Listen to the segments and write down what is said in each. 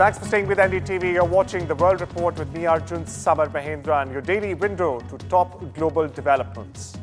Thanks for staying with NDTV. You're watching The World Report with me, Arjun, Samar, Mahendran, your daily window to top global developments.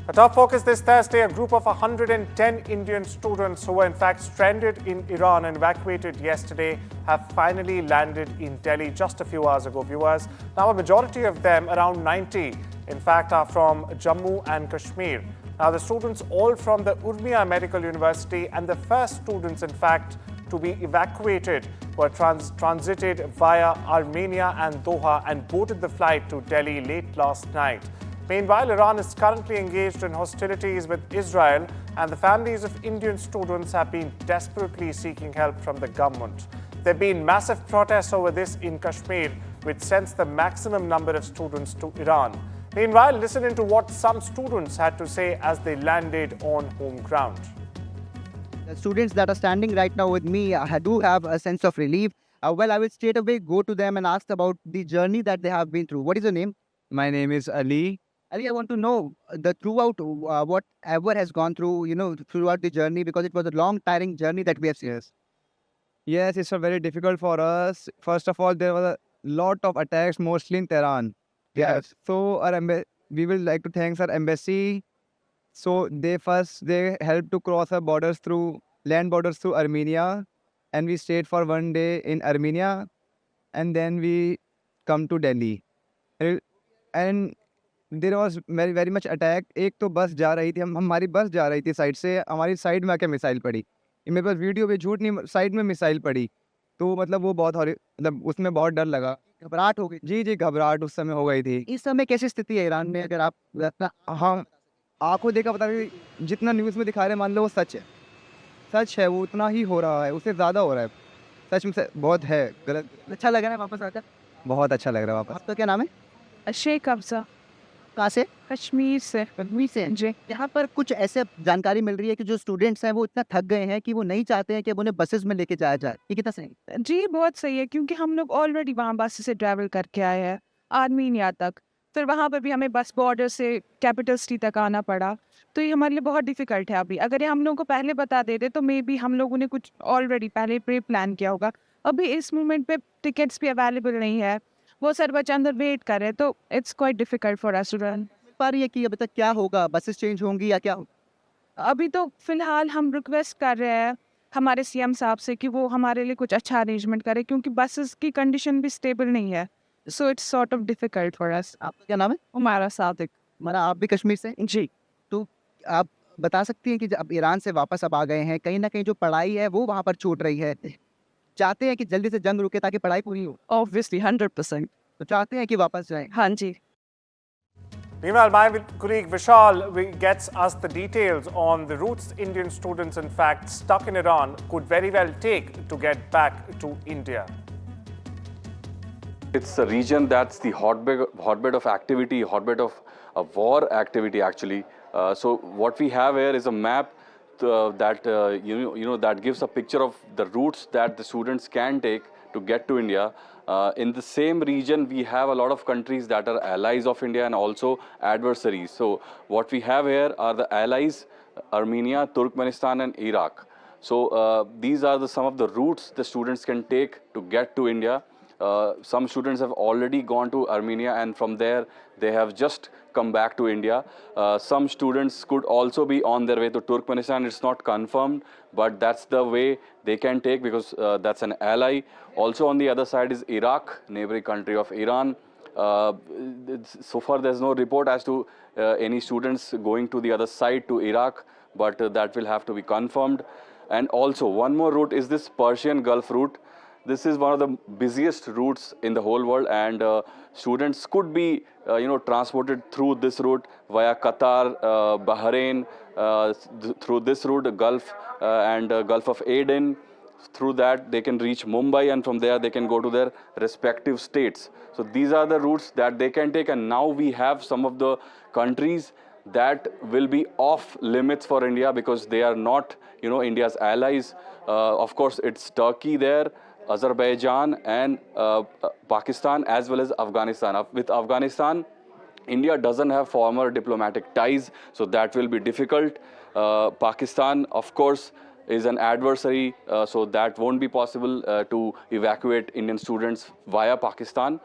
A top focus this Thursday, a group of 110 Indian students who were in fact stranded in Iran and evacuated yesterday have finally landed in Delhi just a few hours ago, viewers. Now, a majority of them, around 90, in fact, are from Jammu and Kashmir. Now, the students all from the Urmia Medical University and the first students, in fact, to be evacuated were transited via Armenia and Doha and boarded the flight to Delhi late last night. Meanwhile, Iran is currently engaged in hostilities with Israel, and the families of Indian students have been desperately seeking help from the government. There have been massive protests over this in Kashmir, which sends the maximum number of students to Iran. Meanwhile, listen into what some students had to say as they landed on home ground. The students that are standing right now with me do have a sense of relief. Well, I will straight away go to them and ask about the journey that they have been through. What is your name? My name is Ali. Ali, I want to know the throughout whatever has gone through, throughout the journey, because it was a long, tiring journey that we have seen. Yes, it's very difficult for us. First of all, there was a lot of attacks, mostly in Tehran. Yes. So we will like to thank our embassy. So they helped to cross our borders land borders through Armenia, and we stayed for 1 day in Armenia, and then we come to Delhi. And there was very very much attack. एक तो बस जा रही थी, हमारी बस जा रही थी साइड से, हमारी साइड में आके मिसाइल पड़ी. मेरे पास वीडियो पे झूठ नहीं, साइड में मिसाइल पड़ी. तो मतलब वो बहुत मतलब उसमें बहुत डर लगा, घबराहट हो गई. जी घबराहट उस समय हो गई थी. इस समय कैसी स्थिति है ईरान में, अगर आप हाँ, आंखों देखा पता नहीं, जितना न्यूज़ में दिखा रहे हैं मान लो वो सच है, वो उतना ही हो रहा है, उससे ज़्यादा हो रहा है. सच में बहुत है गलत. अच्छा लग रहा है वापस आकर? बहुत अच्छा लग रहा है वापस. आपका क्या नाम है? शेख अफजा. कहाँ से? कश्मीर से. कश्मीर से जी. यहाँ पर कुछ ऐसे जानकारी मिल रही है कि जो स्टूडेंट्स हैं वो इतना थक गए हैं कि वो नहीं चाहते हैं कि अब उन्हें बसेस में लेके जाया जाए. ये कितना सही? जी बहुत सही है, क्योंकि हम लोग ऑलरेडी वहाँ बस से ट्रैवल करके आए हैं आर्मीनिया तक, फिर वहाँ पर भी हमें बस बॉर्डर से कैपिटल सिटी तक आना पड़ा. तो ये हमारे लिए बहुत डिफिकल्ट है. अभी अगर ये हम लोगों को पहले बता देते तो मे बी हम लोगों ने कुछ ऑलरेडी पहले प्री प्लान किया होगा. अभी इस मोमेंट पे टिकट्स भी अवेलेबल नहीं है, वो सर बच्चे अंदर वेट कर रहे हैं, तो it's quite difficult for us to run. पा रही है कि अभी तक क्या होगा, बसेस चेंज होंगी या क्या होगा? अभी तो फिलहाल हम रिक्वेस्ट कर रहे हैं हमारे सीएम साहब से कि वो हमारे लिए कुछ अच्छा अरेंजमेंट करे, क्योंकि बसेस की कंडीशन भी स्टेबल नहीं है. So it's sort of difficult for अस. आपका क्या नाम है? हमारा सादिक. हमारा. आप भी कश्मीर से? जी. तो आप बता सकती हैं कि जब ईरान से वापस अब आ गए हैं, कहीं ना कहीं जो पढ़ाई है वो वहाँ पर छूट रही है, चाहते हैं कि जल्दी से जंग रुके ताकि पढ़ाई पूरी हो? ऑब्वियसली 100%. तो चाहते हैं कि वापस जाएं? हाँ जी. Meanwhile, my colleague Vishal gets us the details on the routes Indian students, in fact, stuck in Iran could very well take to get back to India. It's a region that's the hotbed of activity, hotbed of war activity actually. So what we have here is a map that that gives a picture of the routes that the students can take to get to India. In the same region, we have a lot of countries that are allies of India and also adversaries. So what we have here are the allies: Armenia, Turkmenistan, and Iraq. So these are some of the routes the students can take to get to India. Some students have already gone to Armenia, and from there they have just come back to India. Some students could also be on their way to Turkmenistan. It's not confirmed, but that's the way they can take, because that's an ally. Also on the other side is Iraq, neighboring country of Iran. So far there's no report as to any students going to the other side to Iraq, but that will have to be confirmed. And also one more route is this Persian Gulf route. This is one of the busiest routes in the whole world, and students could be transported through this route via Qatar, Bahrain, through this route, the Gulf and Gulf of Aden. Through that they can reach Mumbai, and from there they can go to their respective states. So these are the routes that they can take, and now we have some of the countries that will be off limits for India because they are not India's allies. Of course it's Turkey there, Azerbaijan, and Pakistan, as well as Afghanistan. With Afghanistan, India doesn't have former diplomatic ties, so that will be difficult. Pakistan, of course, is an adversary, so that won't be possible to evacuate Indian students via Pakistan.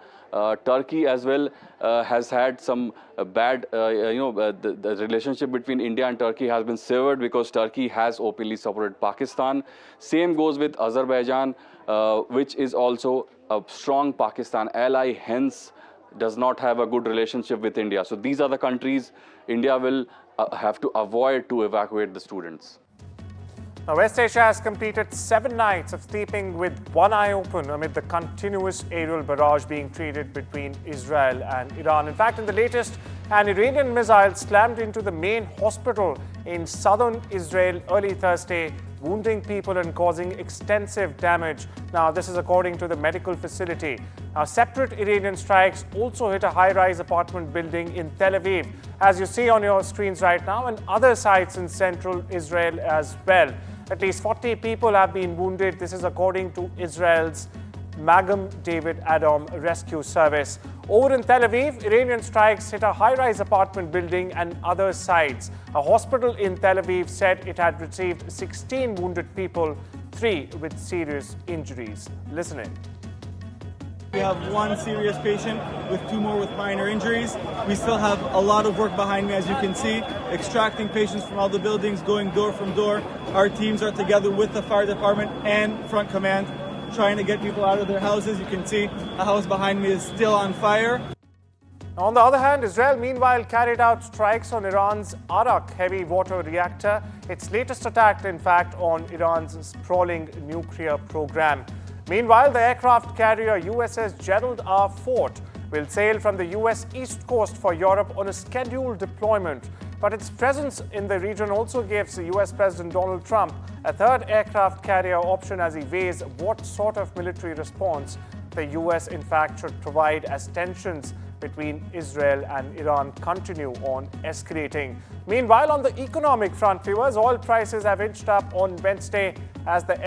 Turkey as well has had some bad, the relationship between India and Turkey has been severed because Turkey has openly supported Pakistan. Same goes with Azerbaijan, which is also a strong Pakistan ally, hence does not have a good relationship with India. So these are the countries India will have to avoid to evacuate the students. Now, West Asia has completed 7 nights of sleeping with one eye open amid the continuous aerial barrage being treated between Israel and Iran. In fact, in the latest, an Iranian missile slammed into the main hospital in southern Israel early Thursday, wounding people and causing extensive damage. Now, this is according to the medical facility. Now, separate Iranian strikes also hit a high-rise apartment building in Tel Aviv, as you see on your screens right now, and other sites in central Israel as well. At least 40 people have been wounded. This is according to Israel's Magen David Adom Rescue Service. Over in Tel Aviv, Iranian strikes hit a high-rise apartment building and other sites. A hospital in Tel Aviv said it had received 16 wounded people, 3 with serious injuries. Listen in. We have 1 serious patient with 2 more with minor injuries. We still have a lot of work behind me, as you can see, extracting patients from all the buildings, going door from door. Our teams are together with the fire department and front command, trying to get people out of their houses. You can see the house behind me is still on fire. On the other hand, Israel meanwhile carried out strikes on Iran's Arak heavy water reactor, its latest attack, in fact, on Iran's sprawling nuclear program. Meanwhile, the aircraft carrier USS Gerald R. Ford will sail from the US East Coast for Europe on a scheduled deployment. But its presence in the region also gives US President Donald Trump a third aircraft carrier option as he weighs what sort of military response the US, in fact, should provide as tensions between Israel and Iran continue on escalating. Meanwhile, on the economic front, viewers, oil prices have inched up on Wednesday as the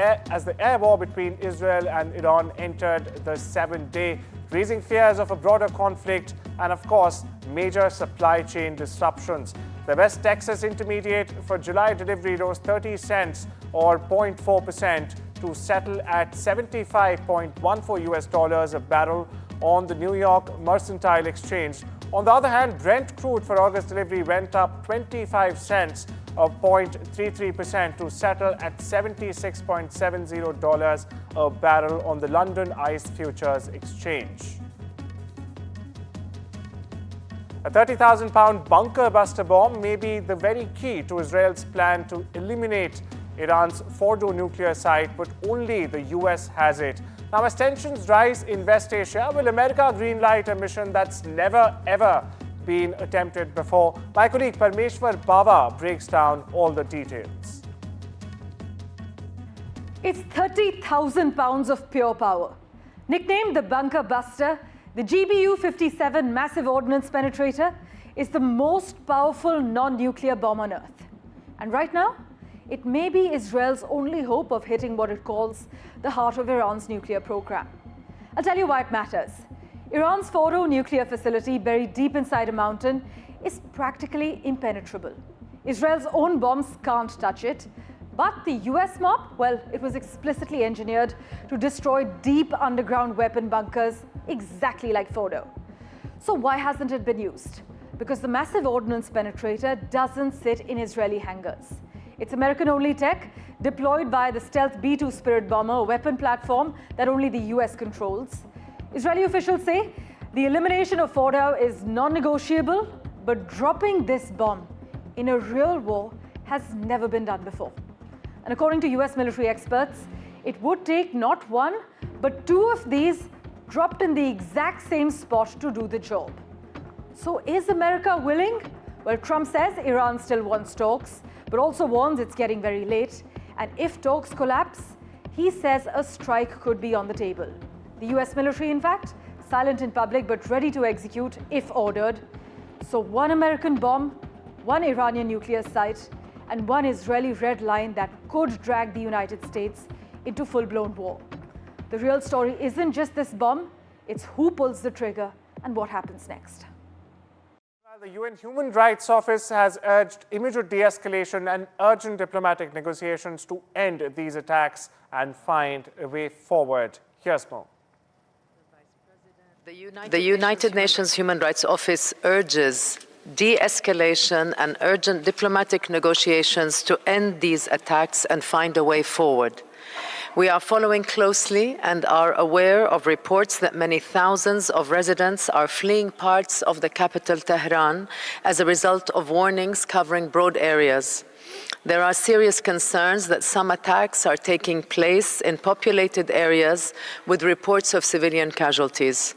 air war between Israel and Iran entered the 7th day, raising fears of a broader conflict and, of course, major supply chain disruptions. The West Texas Intermediate for July delivery rose 30 cents or 0.4% to settle at $75.14 a barrel on the New York Mercantile Exchange. On the other hand, Brent crude for August delivery went up 25 cents or 0.33% to settle at $76.70 a barrel on the London ICE Futures Exchange. A 30,000-pound bunker buster bomb may be the very key to Israel's plan to eliminate Iran's Fordo nuclear site, but only the US has it. Now, as tensions rise in West Asia, will America greenlight a mission that's never ever been attempted before? My colleague Parmeshwar Bava breaks down all the details. It's 30,000 pounds of pure power. Nicknamed the Bunker Buster, the GBU-57 massive ordnance penetrator is the most powerful non-nuclear bomb on Earth. And right now, it may be Israel's only hope of hitting what it calls the heart of Iran's nuclear program. I'll tell you why it matters. Iran's Fordo nuclear facility, buried deep inside a mountain, is practically impenetrable. Israel's own bombs can't touch it, but the US mob, well, it was explicitly engineered to destroy deep underground weapon bunkers exactly like Fordo. So why hasn't it been used? Because the massive ordnance penetrator doesn't sit in Israeli hangars. It's American-only tech, deployed by the stealth B-2 Spirit bomber, a weapon platform that only the US controls. Israeli officials say the elimination of Fordo is non-negotiable, but dropping this bomb in a real war has never been done before. And according to US military experts, it would take not 1, but 2 of these dropped in the exact same spot to do the job. So is America willing? Well, Trump says Iran still wants talks, but also warns it's getting very late. And if talks collapse, he says a strike could be on the table. The US military, in fact, silent in public but ready to execute if ordered. So 1 American bomb, 1 Iranian nuclear site, and 1 Israeli red line that could drag the United States into full-blown war. The real story isn't just this bomb, it's who pulls the trigger and what happens next. The UN Human Rights Office has urged immediate de-escalation and urgent diplomatic negotiations to end these attacks and find a way forward. Here's more. The United Nations Human Rights Office urges de-escalation and urgent diplomatic negotiations to end these attacks and find a way forward. We are following closely and are aware of reports that many thousands of residents are fleeing parts of the capital, Tehran, as a result of warnings covering broad areas. There are serious concerns that some attacks are taking place in populated areas with reports of civilian casualties.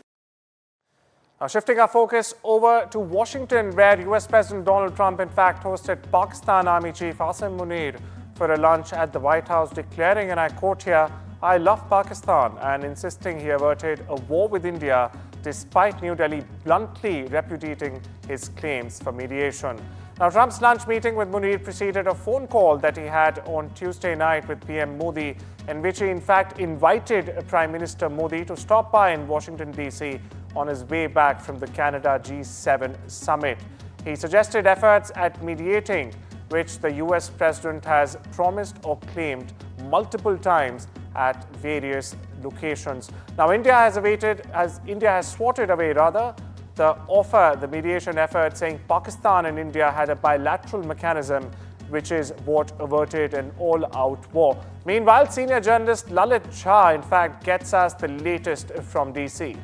Now, shifting our focus over to Washington, where US President Donald Trump, in fact, hosted Pakistan Army Chief Asim Munir for a lunch at the White House, declaring, and I quote here, "I love Pakistan," and insisting he averted a war with India, despite New Delhi bluntly repudiating his claims for mediation. Now, Trump's lunch meeting with Munir preceded a phone call that he had on Tuesday night with PM Modi, in which he in fact invited Prime Minister Modi to stop by in Washington, D.C. on his way back from the Canada G7 summit. He suggested efforts at mediating, which the US president has promised or claimed multiple times at various locations. Now, India has swatted away the offer, the mediation effort, saying Pakistan and India had a bilateral mechanism, which is what averted an all-out war. Meanwhile, senior journalist Lalit Jha, in fact, gets us the latest from DC.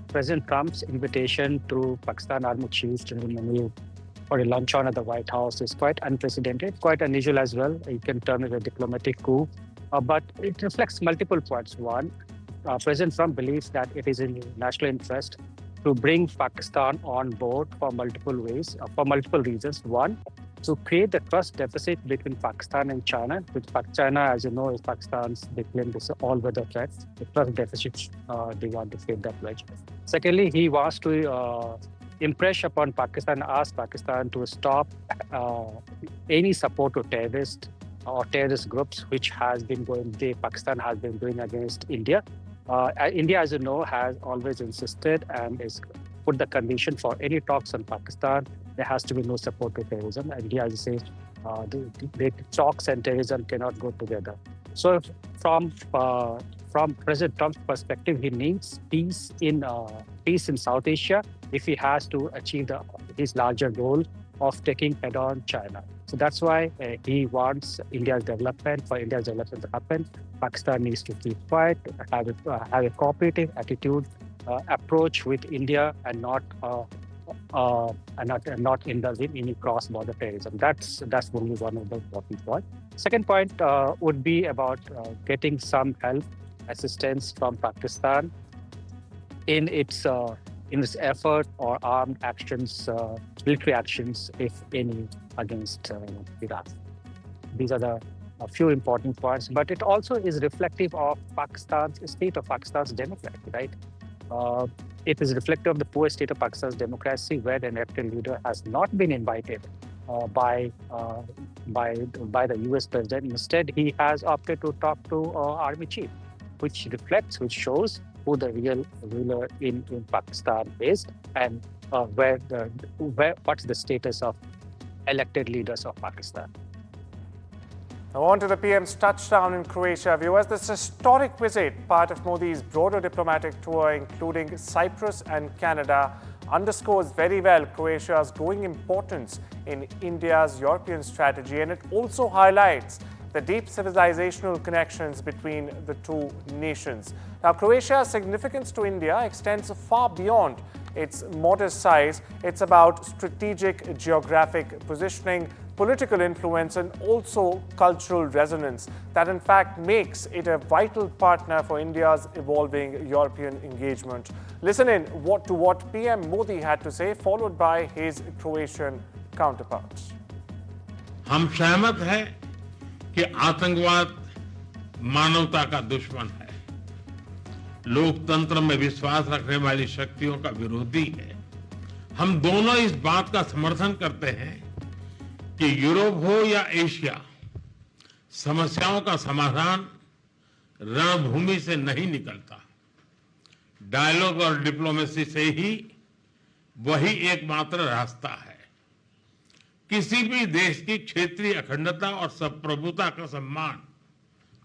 President Trump's invitation to Pakistan Army Chief General Munir for a luncheon at the White House is quite unprecedented, quite unusual as well. You can term it a diplomatic coup, but it reflects multiple points. One, President Trump believes that it is in national interest to bring Pakistan on board for multiple ways, for multiple reasons. One, to create the trust deficit between Pakistan and China, which China, as you know, is Pakistan's, they claim this all-weather threat. The trust deficit, they want to create that wedge. Secondly, he wants to impress upon Pakistan, ask Pakistan to stop any support to terrorists or terrorist groups, which Pakistan has been doing against India. India, as you know, has always insisted and is put the condition for any talks on Pakistan, there has to be no support to terrorism. India, as I say, the talks and terrorism cannot go together. So from President Trump's perspective, he needs peace in South Asia if he has to achieve his larger goal of taking head-on China. So that's why he wants India's development. For India's development to happen, Pakistan needs to keep quiet, have a cooperative attitude, approach with India, and not indulge in any cross-border terrorism. That's only one of the important points. Second point would be about getting some help, assistance from Pakistan in its effort or armed actions, military actions, if any, against Iraq. These are a few important points, but it also is reflective of Pakistan's state of Pakistan's democracy, right? It is reflective of the poor state of Pakistan's democracy, where the elected leader has not been invited by the US president. Instead, he has opted to talk to army chief, which shows who the real ruler in Pakistan is, and what's the status of elected leaders of Pakistan. Now on to the PM's touchdown in Croatia. Viewers, this historic visit, part of Modi's broader diplomatic tour, including Cyprus and Canada, underscores very well Croatia's growing importance in India's European strategy, and it also highlights the deep civilizational connections between the two nations. Now, Croatia's significance to India extends far beyond its modest size. It's about strategic geographic positioning, political influence, and also cultural resonance that in fact makes it a vital partner for India's evolving European engagement. Listen in to what PM Modi had to say, followed by his Croatian counterparts. हम सहमत हैं कि आतंकवाद मानवता का दुश्मन है, लोकतंत्र में विश्वास रखने वाली शक्तियों का विरोधी है। हम दोनों इस बात का समर्थन करते हैं कि यूरोप हो या एशिया, समस्याओं का समाधान रणभूमि से नहीं निकलता, डायलॉग और डिप्लोमेसी से ही वही एकमात्र रास्ता है। किसी भी देश की क्षेत्रीय अखंडता और संप्रभुता का सम्मान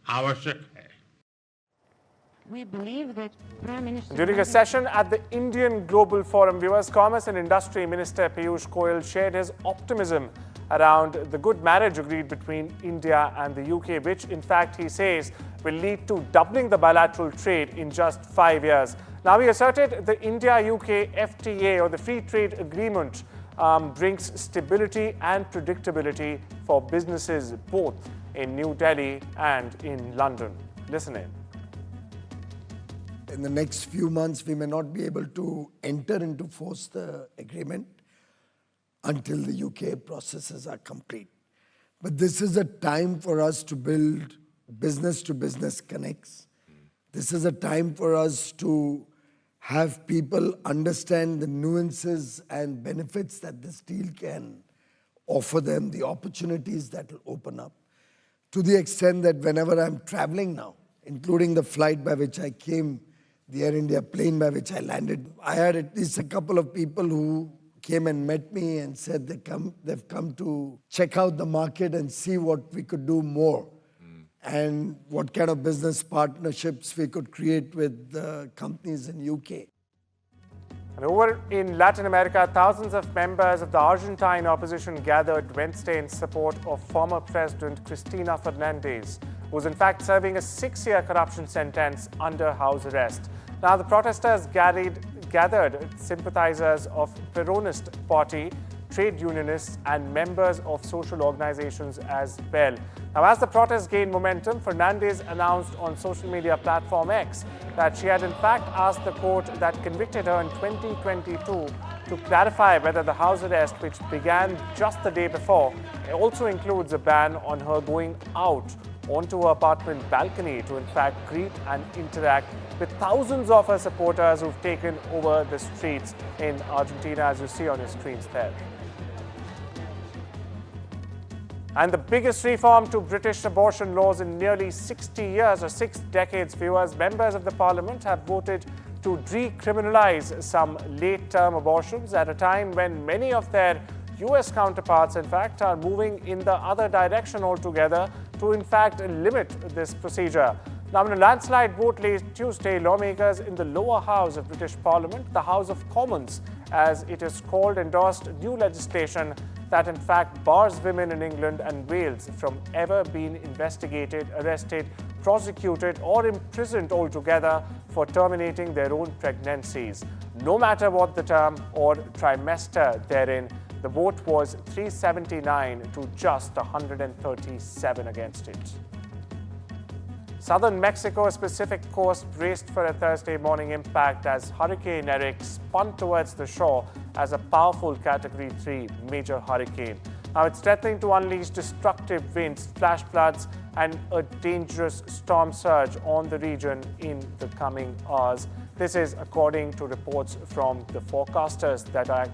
आवश्यक है। We believe that Prime Minister During a session at the Indian Global Forum, viewers, Commerce and Industry Minister Piyush Goyal shared his optimism around the good marriage agreed between India and the UK, which in fact he says will lead to doubling the bilateral trade in just 5 years. Now, he asserted the India-UK FTA, or the Free Trade Agreement, brings stability and predictability for businesses both in New Delhi and in London. Listen in. In the next few months, we may not be able to enter into force the agreement until the UK processes are complete. But this is a time for us to build business-to-business connects. This is a time for us to have people understand the nuances and benefits that this deal can offer them, the opportunities that will open up. To the extent that whenever I'm traveling now, including the flight by which I came, the Air India plane by which I landed, I had at least a couple of people who came and met me and said they've come to check out the market and see what we could do more and what kind of business partnerships we could create with the companies in UK. And over in Latin America, thousands of members of the Argentine opposition gathered Wednesday in support of former President Cristina Fernandez, who is in fact serving a 6-year corruption sentence under house arrest. Now, the protesters gathered sympathizers of Peronist Party, trade unionists and members of social organizations as well. Now, as the protests gained momentum, Fernandez announced on social media platform X that she had in fact asked the court that convicted her in 2022 to clarify whether the house arrest, which began just the day before, also includes a ban on her going out onto her apartment balcony to in fact greet and interact with thousands of her supporters who've taken over the streets in Argentina, as you see on your screens there. And the biggest reform to British abortion laws in nearly 60 years, or 6 decades, viewers, members of the parliament have voted to decriminalize some late-term abortions at a time when many of their US counterparts, in fact, are moving in the other direction altogether to, in fact, limit this procedure. Now, in a landslide vote late Tuesday, lawmakers in the lower house of British Parliament, the House of Commons, as it is called, endorsed new legislation that in fact bars women in England and Wales from ever being investigated, arrested, prosecuted or imprisoned altogether for terminating their own pregnancies, no matter what the term or trimester therein. The vote was 379 to just 137 against it. Southern Mexico's Pacific coast braced for a Thursday morning impact as Hurricane Eric spun towards the shore as a powerful Category 3 major hurricane. Now, it's threatening to unleash destructive winds, flash floods, and a dangerous storm surge on the region in the coming hours. This is according to reports from the forecasters that are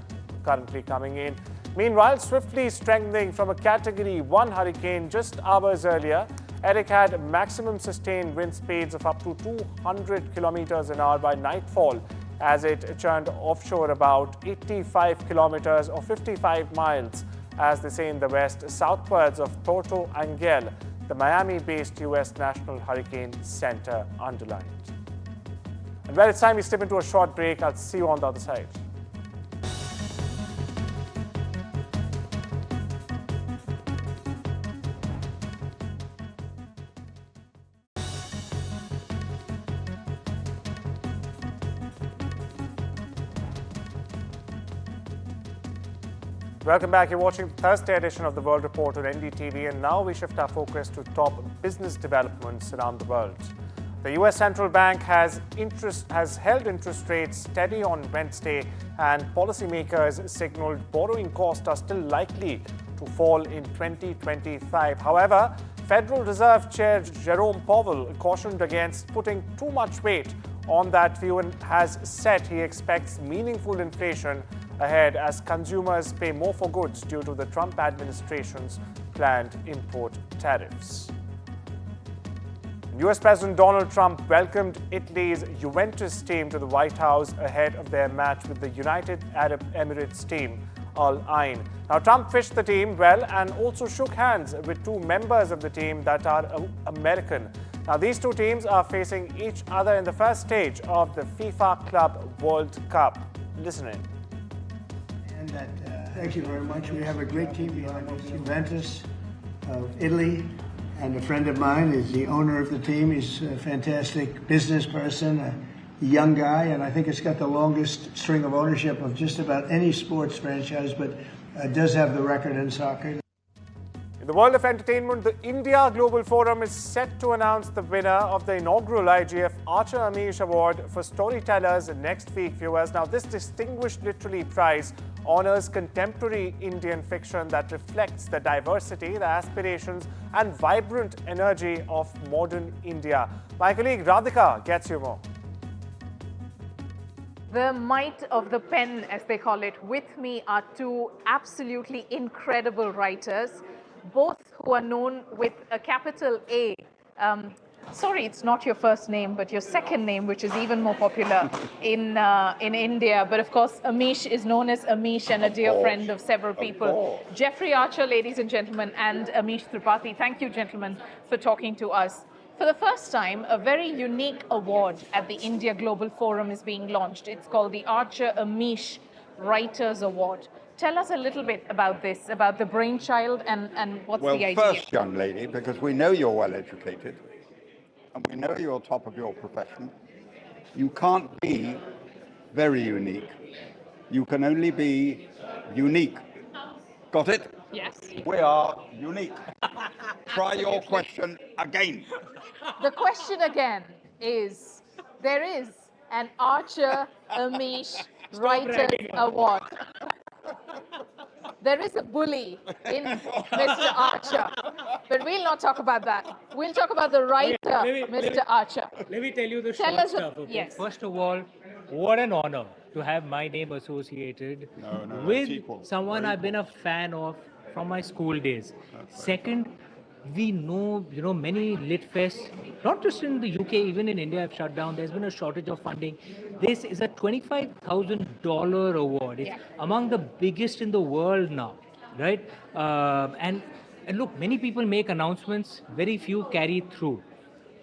currently coming in. Meanwhile, swiftly strengthening from a Category 1 hurricane just hours earlier, Eric had maximum sustained wind speeds of up to 200 kilometers an hour by nightfall as it churned offshore about 85 kilometers or 55 miles, as they say in the west, southwards of Puerto Angel, the Miami-based U.S. National Hurricane Center underlined. And well, it's time we step into a short break. I'll see you on the other side. Welcome back. You're watching the Thursday edition of the World Report on NDTV, and now we shift our focus to top business developments around the world. The US Central Bank has held interest rates steady on Wednesday, and policymakers signaled borrowing costs are still likely to fall in 2025. However, Federal Reserve Chair Jerome Powell cautioned against putting too much weight on that view and has said he expects meaningful inflation ahead as consumers pay more for goods due to the Trump administration's planned import tariffs. US President Donald Trump welcomed Italy's Juventus team to the White House ahead of their match with the United Arab Emirates team, Al Ain. Now, Trump wished the team well and also shook hands with two members of the team that are American. Now, these two teams are facing each other in the first stage of the FIFA Club World Cup. Listen in. And thank you very much. We have a great team behind us. Juventus of Italy, and a friend of mine is the owner of the team. He's a fantastic business person, a young guy, and I think it's got the longest string of ownership of just about any sports franchise, but does have the record in soccer. In the world of entertainment, the India Global Forum is set to announce the winner of the inaugural IGF Archer Amish Award for Storytellers next week, viewers. Now, this distinguished literary prize honors contemporary Indian fiction that reflects the diversity, the aspirations and vibrant energy of modern India. My colleague Radhika gets you more. The might of the pen, as they call it. With me are two absolutely incredible writers, both who are known with a capital A. Sorry, it's not your first name, but your second name, which is even more popular in India. But of course, Amish is known as Amish and a dear friend of several people. Jeffrey Archer, ladies and gentlemen, and Amish Tripathi. Thank you, gentlemen, for talking to us. For the first time, a very unique award at the India Global Forum is being launched. It's called the Archer Amish Writers Award. Tell us a little bit about this, about the brainchild and what's the idea? Well, first, young lady, because we know you're well educated, and we know you're top of your profession, you can't be very unique. You can only be unique. Got it? Yes. We are unique. Try your question again. The question again is, there is an Archer Amish Writers Award. There is a bully in Mr. Archer, but we'll not talk about that. We'll talk about the writer, Mr. Archer. Let me tell you the Tell short us stuff. Okay? yes. First of all, what an honor to have my name associated with someone I've been a fan of from my school days. Second, we know, many lit fests, not just in the UK, even in India have shut down. There's been a shortage of funding. This is a $25,000 award. It's among the biggest in the world now, right? And look, many people make announcements, very few carry through.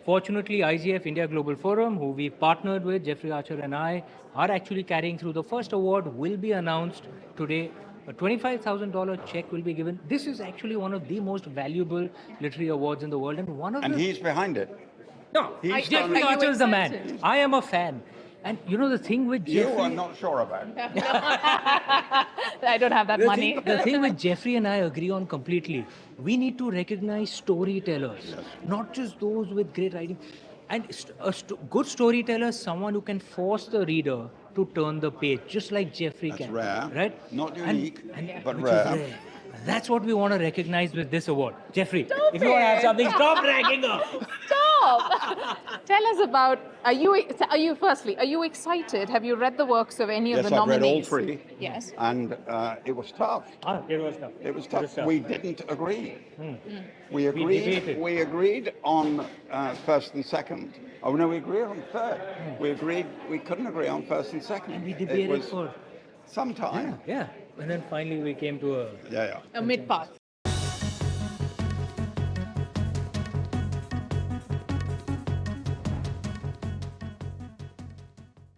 Fortunately, IGF India Global Forum, who we partnered with, Jeffrey Archer and I, are actually carrying through. The first award will be announced today. A $25,000 check will be given. This is actually one of the most valuable literary awards in the world, and he's behind it. No, Jeffrey Archer is the man. I am a fan. And the thing with Jeffrey... You are not sure about it. I don't have that money. The thing with Jeffrey and I agree on completely. We need to recognize storytellers, not just those with great writing. And a good storyteller is someone who can force the reader to turn the page, just like Jeffrey can. Rare. Right? Not unique, but which rare. is rare. That's what we want to recognize with this award. Jeffrey, Stop if you want to have it. something, stop dragging up. Stop! Tell us about, are you excited? Have you read the works of any of the nominees? Yes, I've read all three. Yes. And it was tough. It was tough. It was tough. We didn't agree. We debated. agreed on first and second. Oh no, we agreed on third. We couldn't agree on first and second. And we debated for some time. Yeah. And then finally we came to a mid-path.